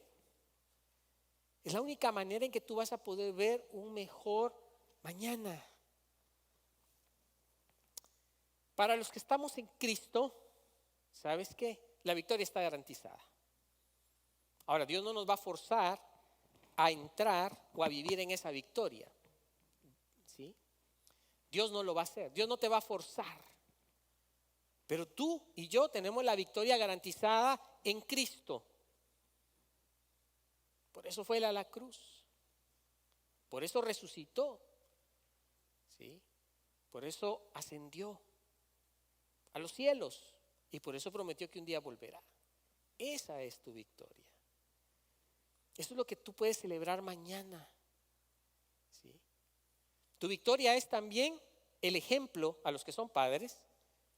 Es la única manera en que tú vas a poder ver un mejor mañana. Para los que estamos en Cristo, ¿sabes qué? La victoria está garantizada. Ahora, Dios no nos va a forzar a entrar o a vivir en esa victoria. ¿Sí? Dios no lo va a hacer, Dios no te va a forzar. Pero tú y yo tenemos la victoria garantizada en Cristo. Por eso fue Él a la cruz. Por eso resucitó. ¿Sí? Por eso ascendió a los cielos. Y por eso prometió que un día volverá. Esa es tu victoria. Eso es lo que tú puedes celebrar mañana. ¿Sí? Tu victoria es también el ejemplo a los que son padres,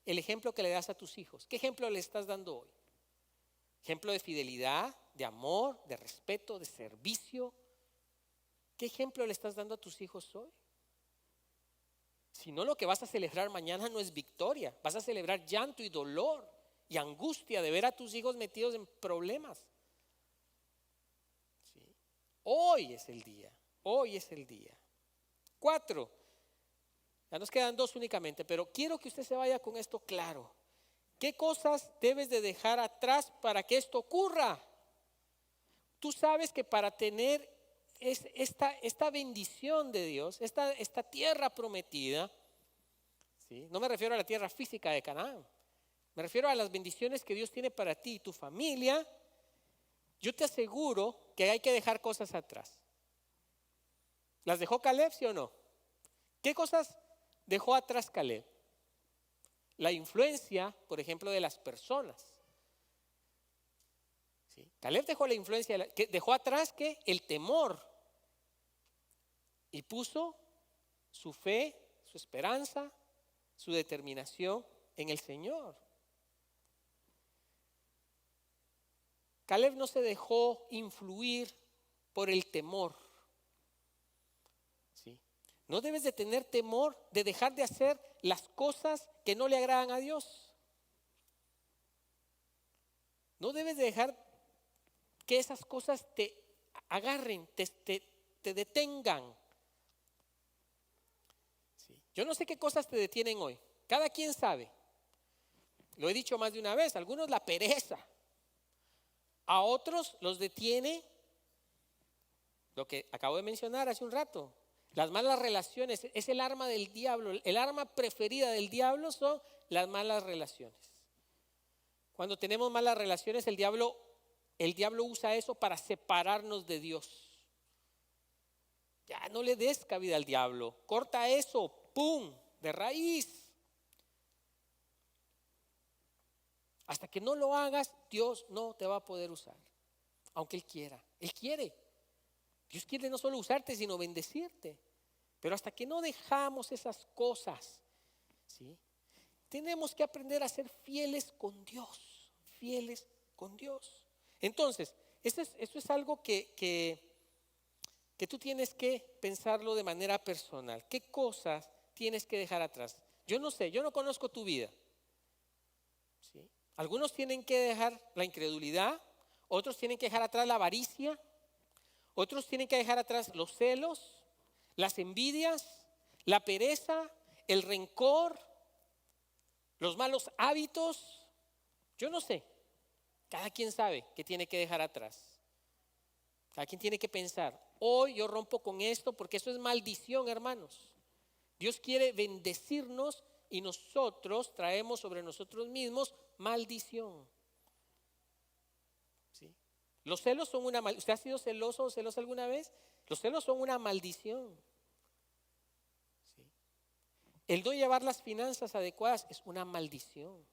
el ejemplo que le das a tus hijos. ¿Qué ejemplo le estás dando hoy? Ejemplo de fidelidad, de amor, de respeto, de servicio. ¿Qué ejemplo le estás dando a tus hijos hoy? Si no, lo que vas a celebrar mañana no es victoria. Vas a celebrar llanto y dolor y angustia de ver a tus hijos metidos en problemas. ¿Sí? Hoy es el día. Hoy es el día. 4. Ya nos quedan 2 únicamente, pero quiero que usted se vaya con esto claro. ¿Qué cosas debes de dejar atrás para que esto ocurra? Tú sabes que para tener esta bendición de Dios, esta tierra prometida, ¿sí? No me refiero a la tierra física de Canaán, me refiero a las bendiciones que Dios tiene para ti y tu familia. Yo te aseguro que hay que dejar cosas atrás. ¿Las dejó Caleb, sí o no? ¿Qué cosas dejó atrás Caleb? La influencia, por ejemplo, de las personas. ¿Sí? Caleb dejó la influencia, dejó atrás ¿qué? El temor. Y puso su fe, su esperanza, su determinación en el Señor. Caleb no se dejó influir por el temor. ¿Sí? No debes de tener temor de dejar de hacer las cosas que no le agradan a Dios. No debes de dejar que esas cosas te agarren, te detengan. ¿Sí? Yo no sé qué cosas te detienen hoy. Cada quien sabe. Lo he dicho más de una vez. Algunos la pereza. A otros los detiene lo que acabo de mencionar hace un rato. Las malas relaciones es el arma del diablo. El arma preferida del diablo son las malas relaciones. Cuando tenemos malas relaciones, el diablo usa eso para separarnos de Dios. Ya no le des cabida al diablo. Corta eso, ¡pum!, de raíz. Hasta que no lo hagas, Dios no te va a poder usar. Aunque Él quiera. Él quiere. Dios quiere no solo usarte, sino bendecirte. Pero hasta que no dejamos esas cosas, ¿sí? Tenemos que aprender a ser fieles con Dios. Fieles con Dios. Entonces, esto es algo que tú tienes que pensarlo de manera personal. ¿Qué cosas tienes que dejar atrás? Yo no sé, yo no conozco tu vida. ¿Sí? Algunos tienen que dejar la incredulidad, otros tienen que dejar atrás la avaricia, otros tienen que dejar atrás los celos, las envidias, la pereza, el rencor, los malos hábitos. Yo no sé, cada quien sabe que tiene que dejar atrás. Cada quien tiene que pensar, hoy yo rompo con esto porque eso es maldición, hermanos. Dios quiere bendecirnos y nosotros traemos sobre nosotros mismos maldición. ¿Sí? Los celos son una maldición. ¿Usted ha sido celoso o celosa alguna vez? Los celos son una maldición. ¿Sí? El no llevar las finanzas adecuadas es una maldición.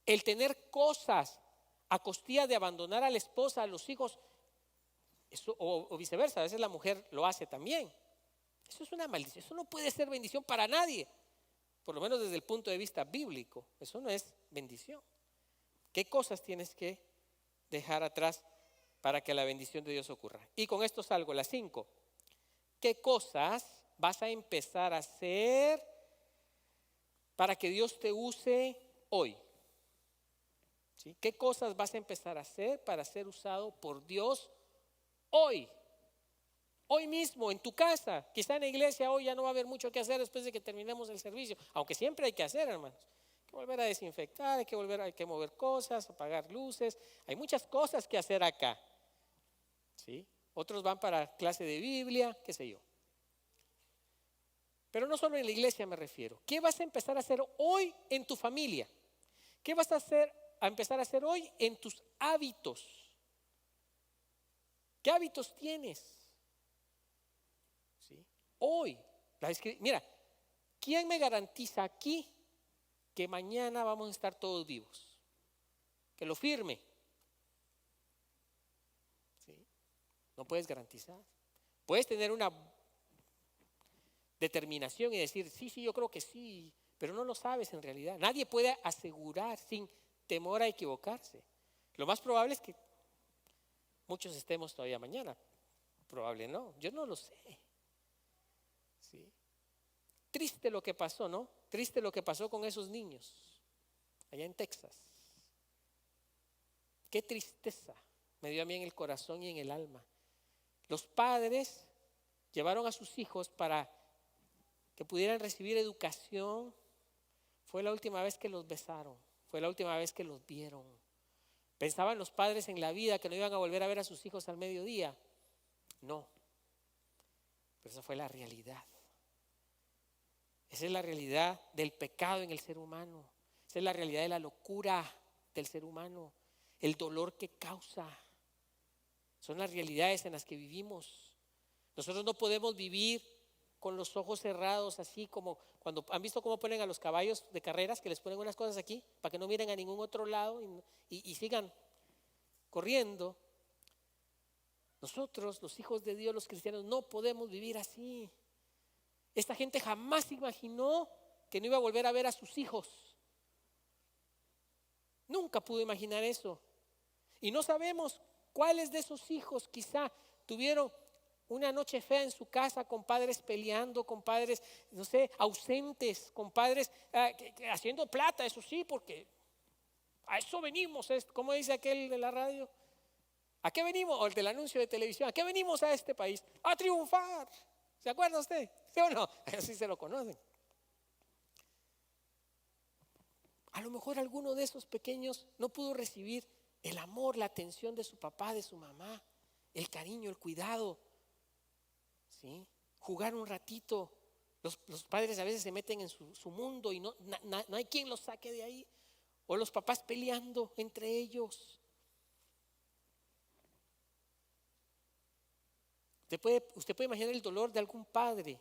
El tener cosas a costilla de abandonar a la esposa, a los hijos, eso, o viceversa, a veces la mujer lo hace también. Eso es una maldición, eso no puede ser bendición para nadie, por lo menos desde el punto de vista bíblico. Eso no es bendición. ¿Qué cosas tienes que dejar atrás para que la bendición de Dios ocurra? Y con esto salgo, las 5. ¿Qué cosas vas a empezar a hacer para que Dios te use hoy? ¿Sí? ¿Qué cosas vas a empezar a hacer para ser usado por Dios hoy? Hoy mismo, en tu casa. Quizá en la iglesia hoy ya no va a haber mucho que hacer después de que terminemos el servicio. Aunque siempre hay que hacer, hermanos. Hay que volver a desinfectar, hay que mover cosas, apagar luces. Hay muchas cosas que hacer acá. ¿Sí? Otros van para clase de Biblia, qué sé yo. Pero no solo en la iglesia me refiero. ¿Qué vas a empezar a hacer hoy en tu familia? ¿Qué vas a empezar a hacer hoy en tus hábitos? ¿Qué hábitos tienes? ¿Sí? Hoy, mira, ¿quién me garantiza aquí que mañana vamos a estar todos vivos? Que lo firme. ¿Sí? No puedes garantizar. Puedes tener una determinación y decir, sí, yo creo que sí, pero no lo sabes en realidad. Nadie puede asegurar sin temor a equivocarse. Lo más probable es que muchos estemos todavía mañana. Probable no, yo no lo sé. ¿Sí? Triste lo que pasó, ¿no? Triste lo que pasó con esos niños allá en Texas. Qué tristeza me dio a mí en el corazón y en el alma. Los padres llevaron a sus hijos para que pudieran recibir educación. Fue la última vez que los besaron, fue la última vez que los vieron. ¿Pensaban los padres en la vida que no iban a volver a ver a sus hijos al mediodía? No, pero esa fue la realidad. Esa es la realidad del pecado en el ser humano. Esa es la realidad de la locura del ser humano, el dolor que causa. Son las realidades en las que vivimos. Nosotros no podemos vivir con los ojos cerrados, así como cuando han visto cómo ponen a los caballos de carreras, que les ponen unas cosas aquí para que no miren a ningún otro lado y sigan corriendo. Nosotros, los hijos de Dios, los cristianos, no podemos vivir así. Esta gente jamás imaginó que no iba a volver a ver a sus hijos. Nunca pudo imaginar eso. Y no sabemos cuáles de esos hijos quizá tuvieron una noche fea en su casa, con padres peleando, con padres, no sé, ausentes, con padres haciendo plata, eso sí, porque a eso venimos. ¿Cómo dice aquel de la radio? ¿A qué venimos? O el del anuncio de televisión. ¿A qué venimos a este país? A triunfar. ¿Se acuerda usted? ¿Sí o no? Así se lo conocen. A lo mejor alguno de esos pequeños no pudo recibir el amor, la atención de su papá, de su mamá, el cariño, el cuidado. ¿Sí? Jugar un ratito. Los padres a veces se meten en su mundo y no hay quien los saque de ahí. O los papás peleando entre ellos. Usted puede imaginar el dolor de algún padre,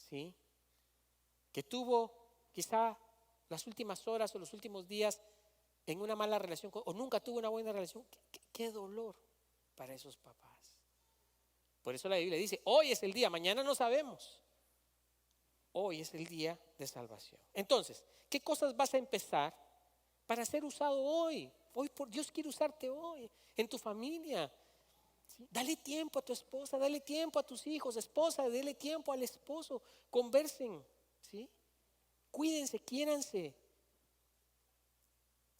¿sí? Que tuvo quizá las últimas horas o los últimos días en una mala relación o nunca tuvo una buena relación. Qué dolor para esos papás. Por eso la Biblia dice, hoy es el día, mañana no sabemos. Hoy es el día de salvación. Entonces, ¿qué cosas vas a empezar para ser usado hoy? Dios quiere usarte hoy, en tu familia. ¿Sí? Dale tiempo a tu esposa, dale tiempo a tus hijos, esposa, dale tiempo al esposo, conversen, ¿sí? Cuídense, quiéranse,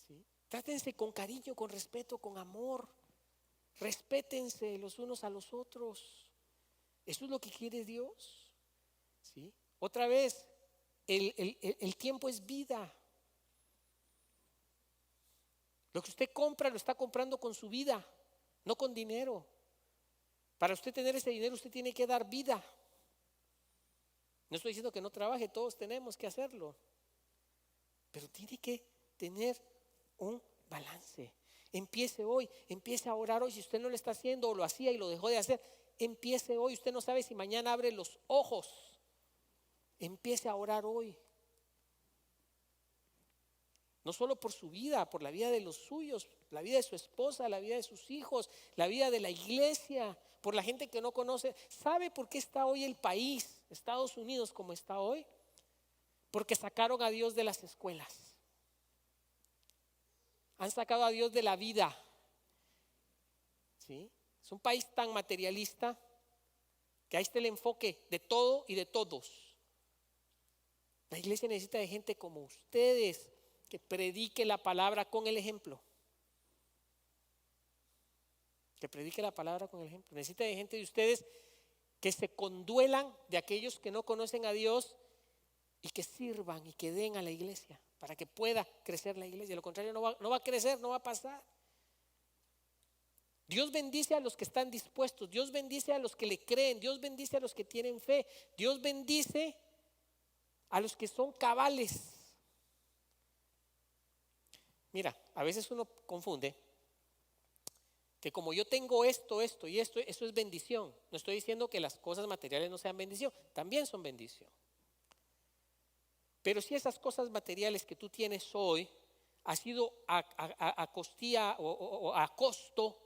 ¿sí? Trátense con cariño, con respeto, con amor, respétense los unos a los otros. Eso es lo que quiere Dios, ¿sí? Otra vez, el tiempo es vida. Lo que usted compra lo está comprando con su vida, no con dinero. Para usted tener ese dinero, usted tiene que dar vida. No estoy diciendo que no trabaje, todos tenemos que hacerlo. Pero tiene que tener un balance. Empiece hoy, empiece a orar hoy. Si usted no lo está haciendo o lo hacía y lo dejó de hacer, empiece hoy. Usted no sabe si mañana abre los ojos. Empiece a orar hoy. No solo por su vida, por la vida de los suyos, la vida de su esposa, la vida de sus hijos, la vida de la iglesia, por la gente que no conoce. ¿Sabe por qué está hoy el país, Estados Unidos, como está hoy? Porque sacaron a Dios de las escuelas. Han sacado a Dios de la vida. ¿Sí? Es un país tan materialista que ahí está el enfoque de todo y de todos. La iglesia necesita de gente como ustedes, que predique la palabra con el ejemplo. Que predique la palabra con el ejemplo. Necesita de gente de ustedes que se conduelan de aquellos que no conocen a Dios y que sirvan y que den a la iglesia para que pueda crecer la iglesia. De lo contrario no va a crecer, no va a pasar. Dios bendice a los que están dispuestos. Dios bendice a los que le creen. Dios bendice a los que tienen fe. Dios bendice a los que son cabales. Mira, a veces uno confunde que como yo tengo esto y esto, eso es bendición. No estoy diciendo que las cosas materiales no sean bendición, también son bendición. Pero si esas cosas materiales que tú tienes hoy ha sido a costilla o a costo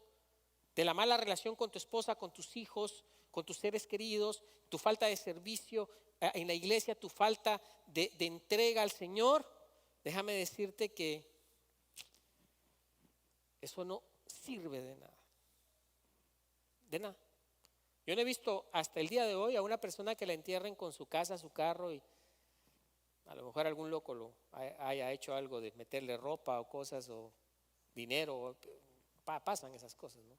de la mala relación con tu esposa, con tus hijos, con tus seres queridos, tu falta de servicio en la iglesia, tu falta de entrega al Señor, déjame decirte que eso no sirve de nada. De nada. Yo no he visto hasta el día de hoy a una persona que la entierren con su casa, su carro, y a lo mejor algún loco haya hecho algo de meterle ropa o cosas o dinero. Pasan esas cosas, ¿no?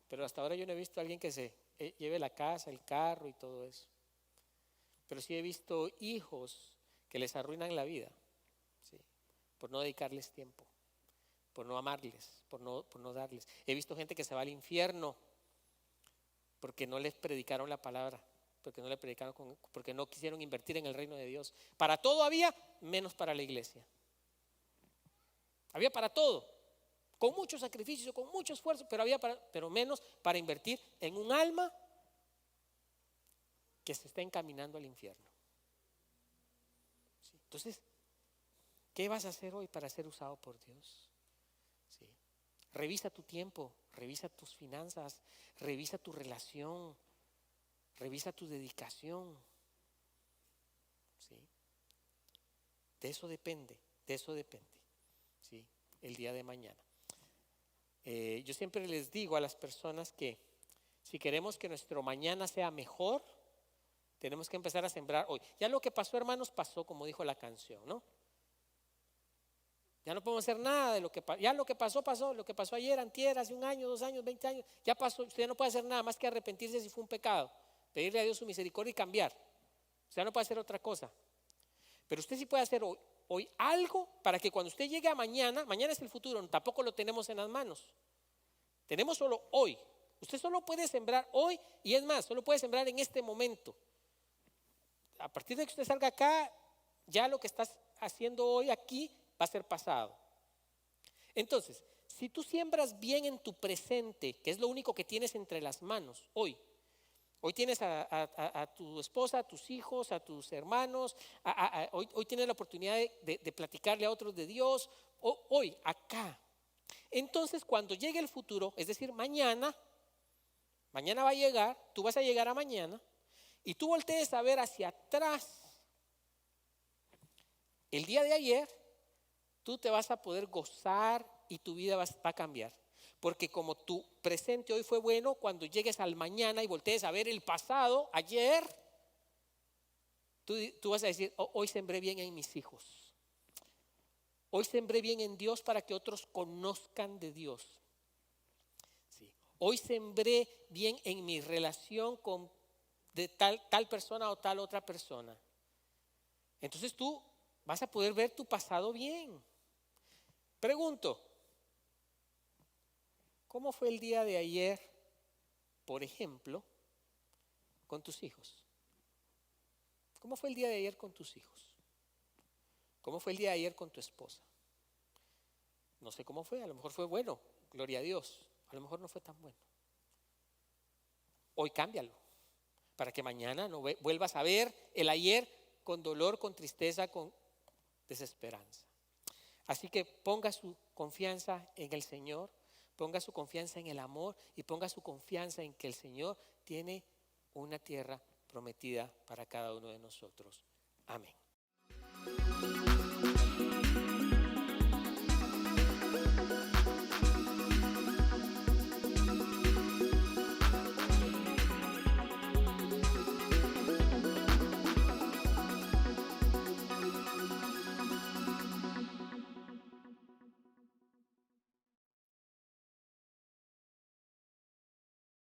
Pero hasta ahora yo no he visto a alguien que se lleve la casa, el carro y todo eso. Pero sí he visto hijos que les arruinan la vida, ¿sí? Por no dedicarles tiempo, por no amarles, por no darles. He visto gente que se va al infierno porque no les predicaron la palabra, porque no quisieron invertir en el reino de Dios. Para todo había, menos para la iglesia. Había para todo, con mucho sacrificio, con mucho esfuerzo, pero menos para invertir en un alma que se está encaminando al infierno. ¿Sí? Entonces, ¿qué vas a hacer hoy para ser usado por Dios? ¿Sí? Revisa tu tiempo, revisa tus finanzas, revisa tu relación, revisa tu dedicación. ¿Sí? De eso depende, ¿sí? El día de mañana. Yo siempre les digo a las personas que si queremos que nuestro mañana sea mejor, tenemos que empezar a sembrar hoy. Ya lo que pasó, hermanos, pasó, como dijo la canción, ¿no? Ya no podemos hacer nada de lo que pasó. Ya lo que pasó, pasó. Lo que pasó ayer, antier, hace 1 año, 2 años, 20 años, ya pasó. Usted no puede hacer nada más que arrepentirse si fue un pecado, pedirle a Dios su misericordia y cambiar. Usted no puede hacer otra cosa. Pero usted sí puede hacer hoy algo para que cuando usted llegue a mañana es el futuro, tampoco lo tenemos en las manos. Tenemos solo hoy. Usted solo puede sembrar hoy, y es más, solo puede sembrar en este momento. A partir de que usted salga acá, ya lo que estás haciendo hoy aquí va a ser pasado. Entonces, si tú siembras bien en tu presente, que es lo único que tienes entre las manos hoy tienes a tu esposa, a tus hijos, a tus hermanos, hoy tienes la oportunidad de platicarle a otros de Dios, hoy, acá. Entonces, cuando llegue el futuro, es decir, mañana va a llegar, tú vas a llegar a mañana, y tú voltees a ver hacia atrás. El día de ayer, tú te vas a poder gozar y tu vida va a cambiar. Porque como tu presente hoy fue bueno, cuando llegues al mañana y voltees a ver el pasado, ayer, tú vas a decir, hoy sembré bien en mis hijos. Hoy sembré bien en Dios para que otros conozcan de Dios. Sí. Hoy sembré bien en mi relación con de tal persona o tal otra persona. Entonces tú vas a poder ver tu pasado bien. Pregunto, ¿cómo fue el día de ayer, por ejemplo, con tus hijos? ¿Cómo fue el día de ayer con tus hijos? ¿Cómo fue el día de ayer con tu esposa? No sé cómo fue, a lo mejor fue bueno, gloria a Dios. A lo mejor no fue tan bueno. Hoy cámbialo, para que mañana no vuelvas a ver el ayer con dolor, con tristeza, con desesperanza. Así que ponga su confianza en el Señor, ponga su confianza en el amor y ponga su confianza en que el Señor tiene una tierra prometida para cada uno de nosotros. Amén.